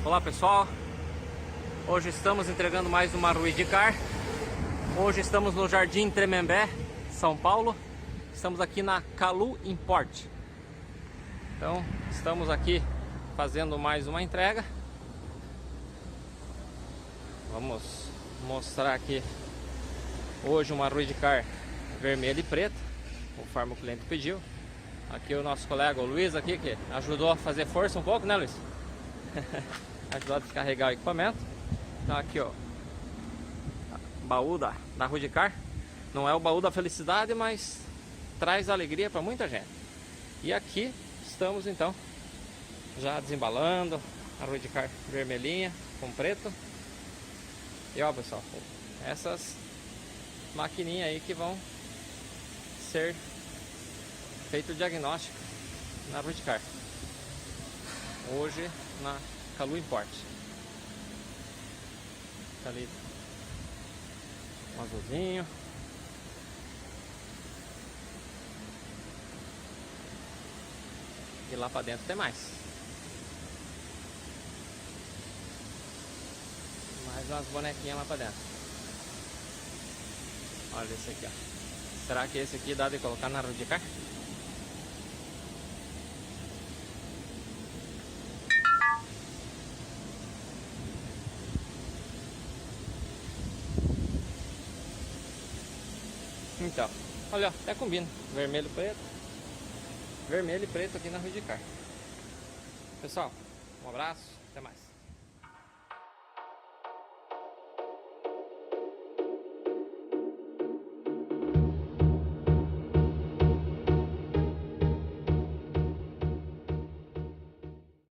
Olá pessoal, hoje estamos entregando mais uma Ruidicar. Hoje estamos no Jardim Tremembé, São Paulo. Estamos aqui na Calu Import. Então estamos aqui fazendo mais uma entrega. Vamos mostrar aqui hoje uma Ruidicar vermelha e preta, conforme o cliente pediu. Aqui o nosso colega o Luiz aqui, que ajudou a fazer força um pouco, né Luiz? Ajudou a descarregar o equipamento. Então aqui ó, baú da Ruidicar. Não é o baú da felicidade, mas traz alegria para muita gente. E aqui estamos então já desembalando a Ruidicar vermelhinha com preto. E ó pessoal, essas maquininhas aí que vão ser feito o diagnóstico na Ruidicar hoje na Calu Import. Tá ali um azulzinho. E lá pra dentro tem mais. Mais umas bonequinhas lá pra dentro. Olha esse aqui, ó. Será que esse aqui dá de colocar na Ruidicar? Então, olha, até combina. Vermelho e preto. Vermelho e preto aqui na Ruidicar. Pessoal, um abraço.